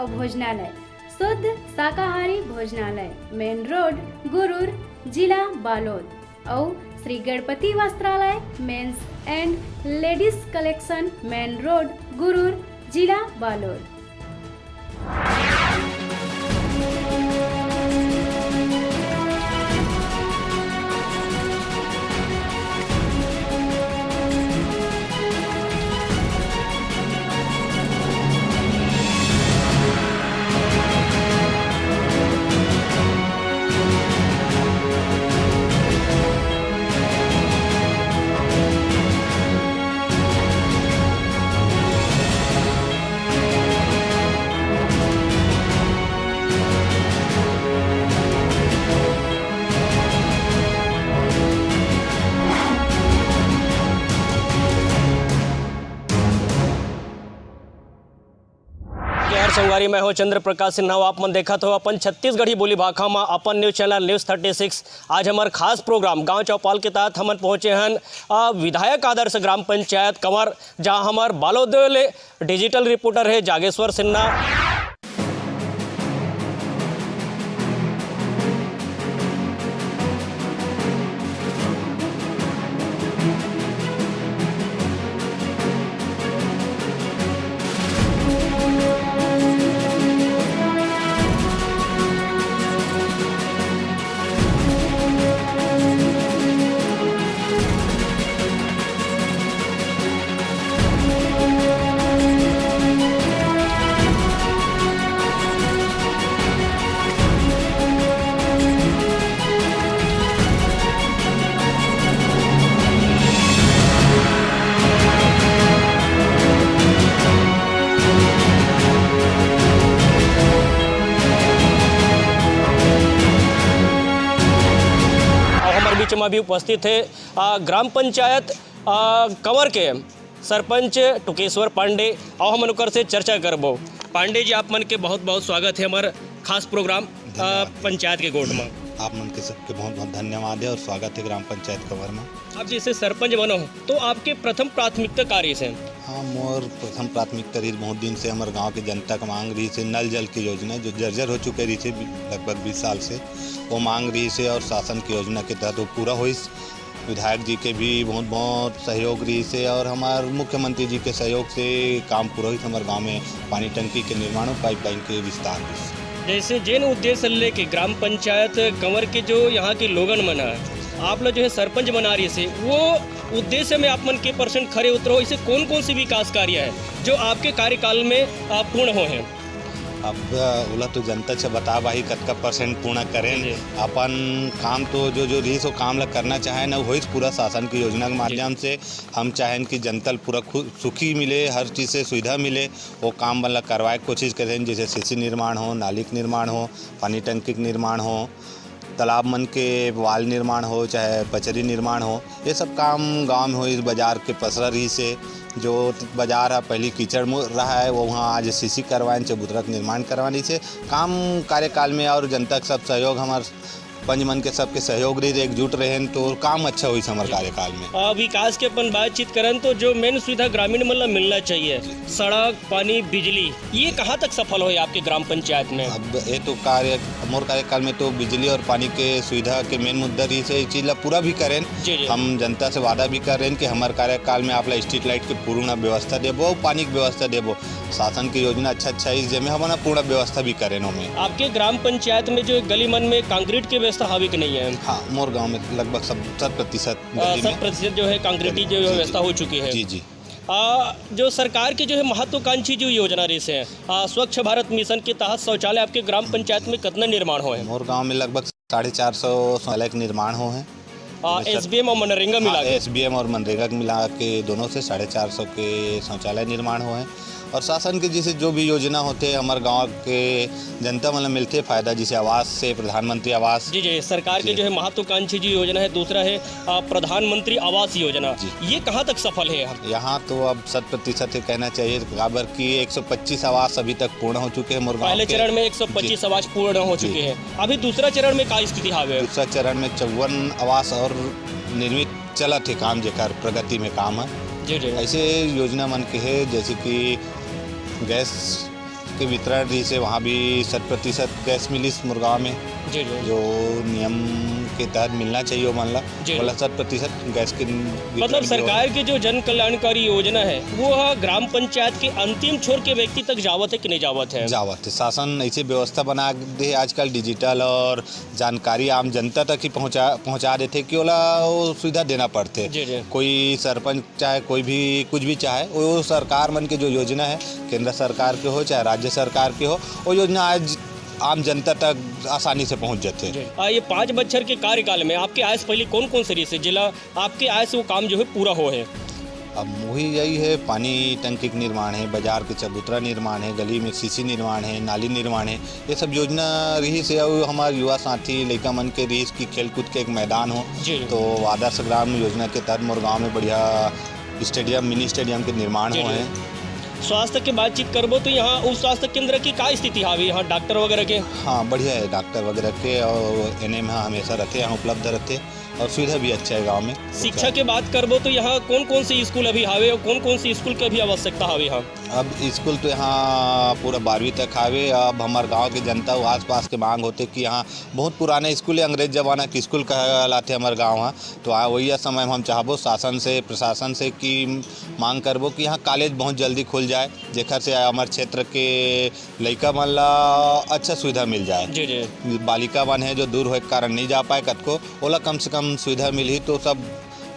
भोजनालय, शुद्ध शाकाहारी भोजनालय, मेन रोड गुरूर, जिला बालोद। और Shri Ganpati Vastralaya, men's and ladies collection, main road Gurur, जिला बालोद। संगवारी मैं हो चंद्र प्रकाश सिन्हा। आप मन देखा तो अपन छत्तीसगढ़ी बोली भाखा में अपन न्यूज चैनल न्यूज़ 36। आज हमार खास प्रोग्राम गांव चौपाल के तहत हमन पहुंचे हैं विधायक आदर्श ग्राम पंचायत कंवर, जहां हमार बालोद डिजिटल रिपोर्टर है जागेश्वर सिन्हा। बीच में भी उपस्थित है ग्राम पंचायत कंवर के सरपंच टुकेश्वर पांडे और हम अनुकर से चर्चा करबो। पांडे जी, आप मन के बहुत बहुत स्वागत है हमारे खास प्रोग्राम पंचायत के गोट में। आप मन के सबके बहुत बहुत धन्यवाद है और स्वागत है ग्राम पंचायत कंवर में। आप जैसे सरपंच बनो तो आपके प्रथम प्राथमिकता कार्य से? हाँ, मोर प्रथम प्राथमिकता रही बहुत दिन से हमारे गांव की जनता का मांग रही से नल जल की योजना जो जर्जर हो चुके रही से लगभग 20 साल से, वो मांग रही से और शासन की योजना के तहत वो पूरा हो। इस विधायक जी के भी बहुत बहुत सहयोग रही से और हमारे मुख्यमंत्री जी के सहयोग से काम पूरा हुई। हमारे गाँव में पानी टंकी के निर्माण और पाइपलाइन के विस्तार हुई। जैसे जैन उद्देश्य लेके ग्राम पंचायत कंवर के जो यहाँ के लोगन मना आप लोग जो है सरपंच बना रही से, वो उद्देश्य में आप मन के परसेंट खरे उतरो। इसे कौन कौन सी विकास कार्य है जो आपके कार्यकाल में पूर्ण हो हैं? अब बोला तो जनता से बता भाई कतका परसेंट पूर्ण करें। अपन काम तो जो रही सो काम लग करना चाहे ना हो पूरा शासन की योजना के माध्यम से हम चाहें कि जनता पूरा सुखी मिले, हर चीज़ से सुविधा मिले, वो काम मतलब करवाए कोशिश करें। जैसे सीसी निर्माण हो, नाली के निर्माण हो, पानी टंकी के निर्माण हो, तालाब मन के वाल निर्माण हो, चाहे पचरी निर्माण हो, ये सब काम गांव में हो। इस बाज़ार के पसरा रही से जो बाज़ार है पहले कीचड़ रहा है वो वहाँ आज सीसी करवाएं, चबूतरा का निर्माण करवाने से काम कार्यकाल में और जनता का सब सहयोग हमारे पंचमन के सबके सहयोग रही एकजुट रहे तो काम अच्छा हुई हमारे कार्यकाल में। विकास के अपन बातचीत करें तो जो मेन सुविधा ग्रामीण मतलब मिलना चाहिए, सड़क, पानी, बिजली, ये कहाँ तक सफल हो आपके ग्राम पंचायत में? अब ये तो मोर कार्यकाल में तो बिजली और पानी के सुविधा के मेन मुद्दा रही से चीज़ पूरा भी करें। हम जनता से वादा भी कर रहे हैं कि हमारे कार्यकाल में आप स्ट्रीट लाइट की पूर्ण व्यवस्था देबो, पानी की व्यवस्था देबो, शासन की योजना अच्छा इस जमे हमारा पूर्ण व्यवस्था भी करें। आपके ग्राम पंचायत में जो गली मन में कंक्रीट की व्यवस्था हावी कि नहीं है? हाँ, मोर गांव में लगभग 70% जो है कंक्रीटी जो व्यवस्था हो चुकी है। जी। जो सरकार की जो है महत्वाकांक्षी जो योजना रही है स्वच्छ भारत मिशन के तहत शौचालय आपके ग्राम पंचायत में कितना निर्माण हो है? मोर गाँव में लगभग 450 शौचालय के निर्माण हो है। SBM और मनरेगा मिला के? SBM और मनरेगा मिला के दोनों से 450 के शौचालय निर्माण हो है। और शासन के जैसे जो भी योजना होते हैं हमारे गांव के जनता मतलब मिलते फ़ायदा, जैसे आवास से प्रधानमंत्री आवास। जी सरकार की जो है महत्वाकांक्षी जो योजना है, दूसरा है प्रधानमंत्री आवास योजना, ये कहाँ तक सफल है? यहाँ तो अब 100% कहना चाहिए बराबर की 125 आवास अभी तक पूर्ण हो चुके हैं। पहले चरण में 125 आवास पूर्ण हो चुके हैं, अभी दूसरा चरण में क्या स्थिति है? दूसरा चरण में 54 आवास और निर्मित चला थे काम, जेकर प्रगति में काम है। जी ऐसे योजना मन के है जैसे कि गैस के वितरण रही से वहाँ भी 100% गैस मिली मुरगांव में, जी जी। जो नियम के तहत मिलना चाहिए वो मान ला जी। बोला 100% गैस के वितरण मतलब भी सरकार की जो जन कल्याणकारी योजना है वो ग्राम पंचायत के अंतिम छोर के व्यक्ति तक जावत है कि नहीं जावत है? जावत है। शासन ऐसी व्यवस्था बना दे आजकल डिजिटल और जानकारी आम जनता तक ही पहुँचा देते कि ओला वो सुविधा देना पड़ते। जी जी। कोई सरपंच चाहे कोई भी कुछ भी चाहे वो सरकार मन के जो योजना है केंद्र सरकार के हो चाहे राज्य सरकार के हो वो योजना आज आम जनता तक आसानी से पहुंच जाते हैं। ये 5 बच्चर के कार्यकाल में आपके आय से पहले कौन कौन से से जिला आपके आय से वो काम जो है पूरा हो है? अब वही यही है, पानी टंकी का निर्माण है, बाजार के चबूतरा निर्माण है, गली में सीसी निर्माण है, नाली निर्माण है, ये सब योजना रही से और हमारे युवा साथी लड़का मन के रही की खेलकूद के एक मैदान हो तो आदर्श ग्राम योजना के तहत मुरगांव में बढ़िया स्टेडियम मिनी स्टेडियम के निर्माण हुए हैं। स्वास्थ्य की बातचीत करबो तो यहाँ उस स्वास्थ्य केंद्र की क्या स्थिति है यहाँ डॉक्टर वगैरह के? हाँ बढ़िया है, डॉक्टर वगैरह के और एनएम हमेशा रहते हैं उपलब्ध रहते और सुविधा भी अच्छा है गांव में। शिक्षा की बात करबो तो यहाँ कौन कौन से स्कूल अभी हावे और कौन कौन सी स्कूल की भी आवश्यकता हावे यहाँ? अब स्कूल तो यहाँ पूरा 12वीं तक हावे। अब हमारे गांव की जनता आस पास के मांग होते कि यहाँ बहुत पुराने स्कूल है, अंग्रेज जमाना के स्कूल कहलाते हमारे गाँव यहाँ, तो वही समय में हम चाहबो शासन से प्रशासन से कि मांग करबो कि यहाँ कॉलेज बहुत जल्दी खुल जाए जेकर से हमारे क्षेत्र के लड़का मन ला अच्छा सुविधा मिल जाए। जी जी। बालिका वन है जो दूर होने के कारण नहीं जा पाए कतको ओला कम से कम सुविधा मिली तो सब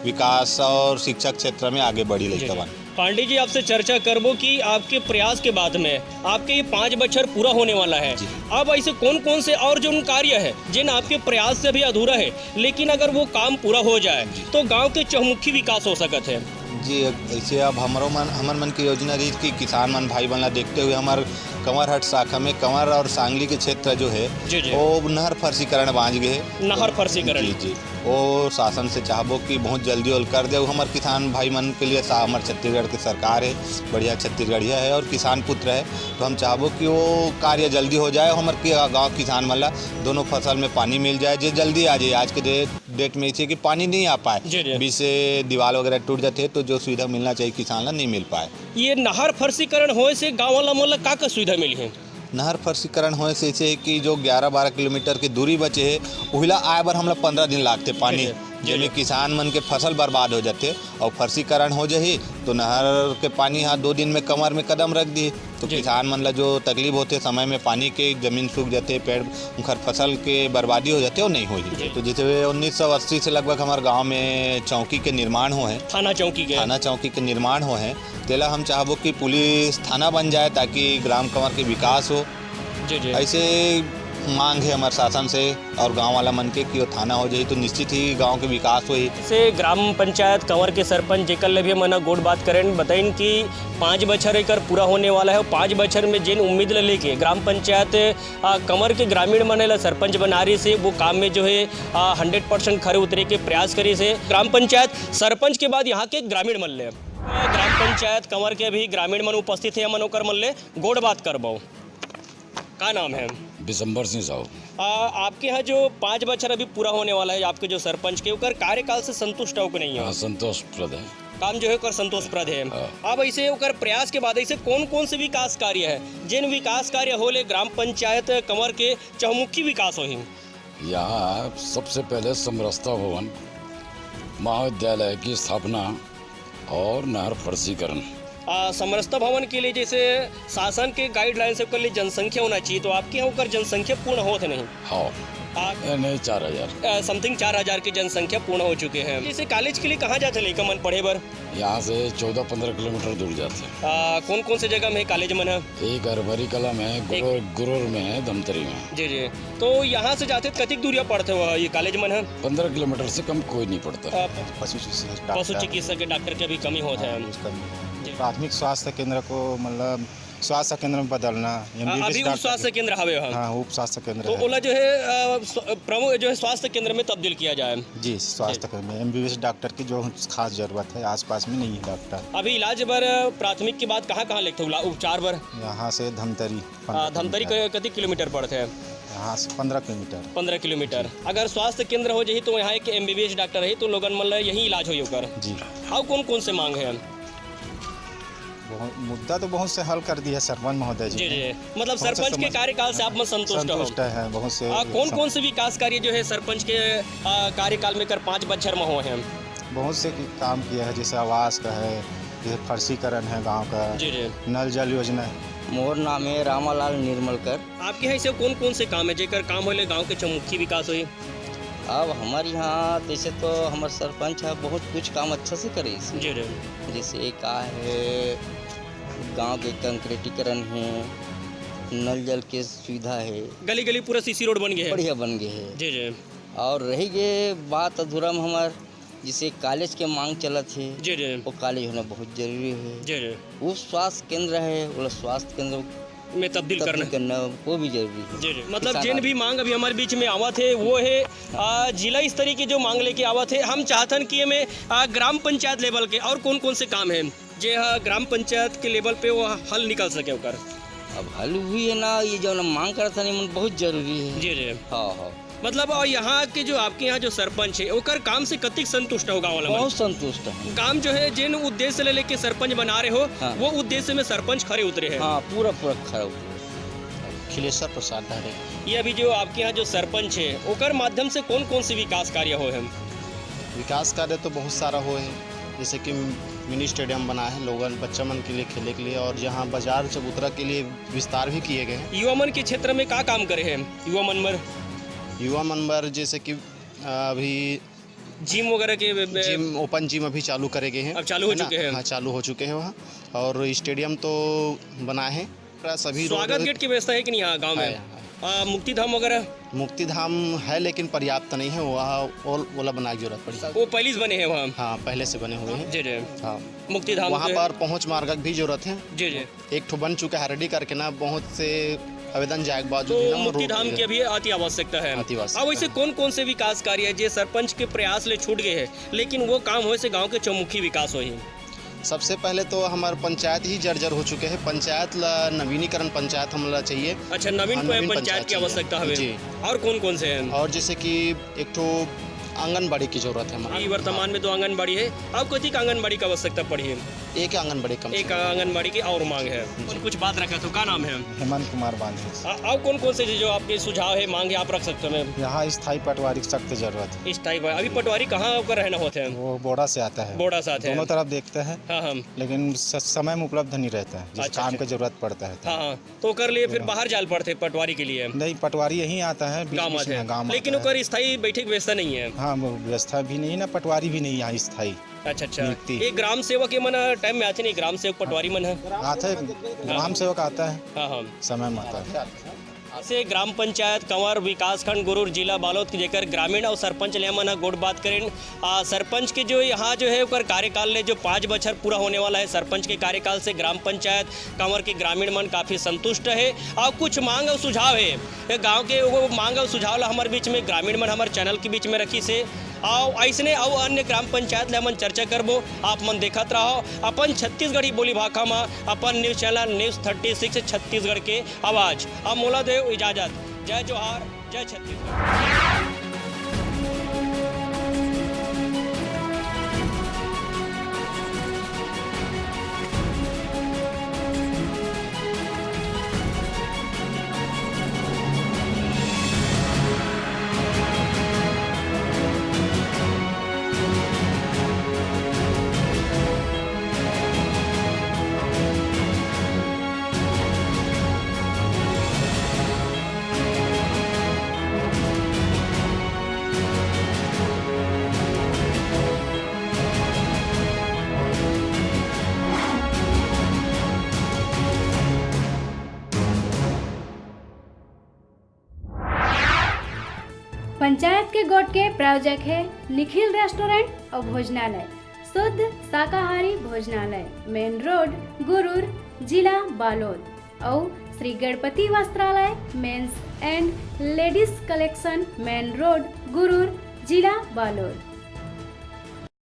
विकास और शिक्षा क्षेत्र में आगे बढ़ी लड़का वन। पांडे जी आपसे चर्चा करबो कि आपके प्रयास के बाद में आपके ये 5 बच्चर पूरा होने वाला है। अब ऐसे कौन कौन से और जो कार्य है जिन आपके प्रयास से भी अधूरा है लेकिन अगर वो काम पूरा हो जाए तो गांव के चहुमुखी विकास हो सकत है? जी ऐसे अब हमर मन की योजना रही कि किसान मन भाई बन ला देखते हुए हमारे कंवरहट शाखा में कंवर और सांगली के क्षेत्र जो है वो नहर फर्शीकरण बांध गए। नहर फर्शीकरण जी जी, वो शासन से चाहबो कि बहुत जल्दी और कर दे। हमारे किसान भाई मन के लिए हमारे छत्तीसगढ़ की सरकार है बढ़िया छत्तीसगढ़िया है और किसान पुत्र है तो हम चाहबो कि वो कार्य जल्दी हो जाए, हमारे गाँव किसान मन ला दोनों फसल में पानी मिल जाए जो जल्दी आ जाए। आज के डेट में इसे कि पानी नहीं आ पाए बीच से दीवार वगैरह टूट जाते तो जो सुविधा मिलना चाहिए किसान ला नहीं मिल पाए। ये नहर फर्शीकरण होए से गाँव वाला मोला का सुविधा मिली है? नहर फर्शीकरण होने से ऐसे कि जो 11-12 किलोमीटर की दूरी बचे है उहिला आए बार हमला 15 दिन लागते पानी जिसमें किसान मन के फसल बर्बाद हो जाते और फर्शीकरण हो जाही तो नहर के पानी यहाँ 2 दिन में कमर में कदम रख दी तो किसान मन ला जो तकलीफ होते समय में पानी के जमीन सूख जाते पेड़ उनकर फसल के बर्बादी हो जाते और नहीं हो जाती। तो जैसे 1980 से लगभग हमारे गाँव में चौकी के निर्माण हुए हैं, थाना चौकी के निर्माण हुए हैं। तेला हम चाहबो कि पुलिस थाना बन जाए ताकि ग्राम कंवर के विकास हो। ऐसे मांग है हमारे शासन से और गांव वाला मन के कि वो थाना हो जाए तो निश्चित ही गांव के विकास हो। से ग्राम पंचायत कंवर के सरपंच जेकर ले भी मना गोड बात करें बताइन कि 5 बछर एकर पूरा होने वाला है। 5 बछर में जिन उम्मीद ले लेके ग्राम पंचायत कंवर के ग्रामीण मने ला सरपंच बना रही से वो काम में जो है 100% खरे उतरे के प्रयास करी से ग्राम पंचायत सरपंच के बाद यहाँ के ग्रामीण मन ले ग्राम पंचायत कंवर के भी ग्रामीण मन उपस्थित है मनोकर मन ले गोड बात करबो। का नाम है? बिशंबर सिंह साहू। आपके यहाँ जो 5 बछर अभी पूरा होने वाला है आपके जो सरपंच के ऊपर कार्यकाल से संतुष्ट हो कि नहीं हो? संतोषप्रद है काम जो है कर संतोषप्रद है। अब ऐसे ओकर प्रयास के बाद ऐसे कौन कौन से विकास कार्य है जिन विकास कार्य होले ग्राम पंचायत कंवर के चहुमुखी विकास हो? यहाँ सबसे पहले समरसता भवन महाविद्यालय की स्थापना और नहर फर्शीकरण। समरसता भवन के लिए जैसे शासन के गाइडलाइन से लिए जनसंख्या होना चाहिए तो आपके यहाँ होकर जनसंख्या पूर्ण होते नहीं? हाँ नहीं 4000 समथिंग 4000 की जनसंख्या पूर्ण हो चुके हैं। जैसे कॉलेज के लिए कहाँ जाते लेकर मन पढ़े बर? यहाँ से 14-15 किलोमीटर दूर जाते हैं। कौन कौन से जगह में कॉलेज मन है? एक अरबरी कला में है, गुरुर में है, धमतरी में। जी जी। तो यहाँ से जाते कतिक दूरिया पड़ते हो ये कॉलेज मन है? 15 किलोमीटर से कम कोई नहीं पड़ता। पशु चिकित्सक के डॉक्टर के भी कमी होते हैं। प्राथमिक स्वास्थ्य केंद्र को मतलब स्वास्थ्य केंद्र में बदलना। अभी उप स्वास्थ्य केंद्र हवे हाँ उप स्वास्थ्य केंद्र तो ओला जो है प्रमुख जो है स्वास्थ्य केंद्र में तब्दील किया जाए। जी स्वास्थ्य केंद्र में MBBS डॉक्टर की जो खास जरूरत है आसपास में नहीं है डॉक्टर। अभी इलाज बर प्राथमिक के बाद कहाँ लेते हो उपचार बर? यहाँ से धमतरी कति किलोमीटर पड़ते हैं? यहाँ से 15 किलोमीटर। अगर स्वास्थ्य केंद्र हो जाए तो यहाँ एक MBBS डॉक्टर है तो लोगन मतलब यही इलाज हो। जी हाँ कौन कौन से मांग है? मुद्दा तो बहुत से हल कर दिया सरपंच महोदय जी जी ने। जी, मतलब बहुत से सरपंच के कार्यकाल से आप में संतुष्ट हो? संतुष्ट है बहुत से। कौन कौन से विकास कार्य जो है सरपंच के कार्यकाल में कर 5 बच्चर में हुए हैं? बहुत से काम किया है, जैसे आवास का है, जैसे फर्शीकरण है गांव का, जी जी। नल जल योजना है। मोर नाम है रामालाल निर्मलकर। आपके यहाँ ऐसे कौन कौन से काम है जेकर काम होले गांव के चौमुखी विकास हुई? अब हमारे यहाँ जैसे तो हमारे सरपंच है बहुत कुछ काम अच्छा से करे इसे। जी जी। जैसे का है गांव के कंक्रीटीकरण है, नल जल के सुविधा है, गली गली पूरा सीसी रोड बन गया है? बढ़िया बन गए है। जी जी। और रही गए बात अधूरा में हमार जिसे कॉलेज के मांग चलत है, जी जी। वो कॉलेज होना बहुत जरूरी है। जी जी। वो स्वास्थ्य केंद्र है, वो स्वास्थ्य केंद्र में तब्दील करना वो भी जरूरी है। जी जी। मतलब जिन भी मांग अभी हमारे बीच में आवत है वो है जिला स्तरीय की जो मांग लेके आवत है। हम चाहतन कि में ग्राम पंचायत लेवल के और कौन कौन से काम है जे ग्राम पंचायत के लेवल पे वो हल निकल सके ओकर। अब हल हुई है ना, ये जो मांग करता नहीं बहुत जरूरी है। जी जी। हाँ हाँ, मतलब और यहाँ के जो आपके यहाँ जो सरपंच है ओकर काम से कतिक संतुष्ट होगा वाला? बहुत संतुष्ट है। काम जो है जिन उद्देश्य ले लेके सरपंच बना रहे हो हाँ। वो उद्देश्य में सरपंच खड़े उतरे हैं। हाँ, पूरा पूरा खड़ा हुआ। खिलेश्वर प्रसाद धारे। ये अभी जो आपके यहाँ जो सरपंच है ओकर माध्यम से कौन कौन से विकास कार्य हो हैं? विकास कार्य तो बहुत सारा हुए हैं, जैसे कि मिनी स्टेडियम बना है लोगन बच्चा मन के लिए खेले के लिए, और जहाँ बाजार चबूतरा के लिए विस्तार भी किए गए हैं। युवा मन के क्षेत्र में क्या काम करे हैं युवा मन में? युवा मनबर जैसे कि अभी जिम वगैरह के जिम, ओपन जिम अभी चालू करे गए हैं। अब चालू हो है ना? चुके हैं। हाँ, चालू हो चुके हैं वहाँ, और स्टेडियम तो बनाए हैं। सभी स्वागत गेट की व्यवस्था है कि नहीं यहाँ गाँव में? मुक्ति धाम वगैरह? मुक्ति धाम है लेकिन पर्याप्त नहीं है, वहाँ ओला बनाने की जरूरत पड़ी। वो पहले से बने हैं वहाँ? हाँ, पहले से बने हुए हैं। जी जी। हाँ, मुक्ति धाम वहाँ जो है- पर पहुँच मार्ग की भी जरूरत है। जी जी। एक ठो बन चुका है रेडी करके ना, बहुत से आवेदन जाए के बाद तो मुक्ति धाम की अभी अति आवश्यकता है। अति आवश्यकता अब वैसे कौन कौन से विकास कार्य है जो सरपंच के प्रयास ले छूट गए हैं लेकिन वो काम हो से गांव के चौमुखी विकास हो? सबसे पहले तो हमारे पंचायत ही जर्जर हो चुके हैं। पंचायत ला नवीनीकरण पंचायत हमला चाहिए। अच्छा, नवीन हाँ, नवीन पंचायत की चाहिए। आवश्यकता है। जी। और कौन कौन से हैं? और जैसे कि एक ठो आंगनबाड़ी की जरूरत है हमारी। अभी वर्तमान में 2 आंगनबाड़ी है। अब कथी का आंगनबाड़ी की आवश्यकता पड़ी है? एक आंगनबाड़ी कम से एक आंगनबाड़ी की और मांग है। और कुछ बात रखा तो क्या नाम है? हेमंत कुमार बांधे। और कौन कौन से जो आपके सुझाव है मांग है आप रख सकते हैं? यहाँ स्थायी पटवारी की सख्त जरूरत है। इस टाइप अभी पटवारी कहाँ होकर रहना होते हैं? वो बोड़ा से आता है। बोड़ा साथ है। दोनों तरफ देखते हैं, हाँ हाँ लेकिन समय में उपलब्ध नहीं रहता है, जिस अच्छा, काम अच्छा। की जरूरत पड़ता है। हाँ हाँ, तो कर लिए फिर बाहर जाल पड़ते पटवारी के लिए? नहीं, पटवारी यहीं आता है, बीच गाँव बीच में गाँव में, में लेकिन आता है। ओकर स्थायी बैठक व्यवस्था नहीं है। हाँ, वो व्यवस्था भी नहीं ना, पटवारी भी नहीं यहाँ स्थायी। अच्छा अच्छा। नियुक्ति। ये ग्राम सेवक के मन टाइम में आते नहीं, ग्राम सेवक पटवारी मन है? आते हैं, ग्राम सेवक आता है, हाँ हाँ। समय में आता है। से ग्राम पंचायत कंवर विकासखंड गुरूर जिला बालोद के जेकर ग्रामीण और सरपंच ले मन गोट बात करें। सरपंच के जो यहाँ जो है ओकर कार्यकाल ले जो 5 बछर पूरा होने वाला है सरपंच के कार्यकाल से ग्राम पंचायत कंवर के ग्रामीण मन काफ़ी संतुष्ट है। और कुछ मांग और सुझाव है गाँव के, वो मांग और सुझाव ला हमारे बीच में ग्रामीण मन हमारे चैनल के बीच में रखी से आओ ऐसने आओ अन्य ग्राम पंचायत ले हमन चर्चा करबो। आप मन देखत रहो अपन छत्तीसगढ़ी बोली भाषा में अपन न्यूज़ चैनल न्यूज़ 36 छत्तीसगढ़ के आवाज़। अब मोला देव इजाज़त। जय जोहार, जय छत्तीसगढ़। पंचायत के गोट के प्रायोजक है निखिल रेस्टोरेंट और भोजनालय, शुद्ध शाकाहारी भोजनालय, मेन रोड गुरूर, जिला बालोद, और Shri Ganpati Vastralaya men's and ladies collection, main road Gurur, जिला बालोद।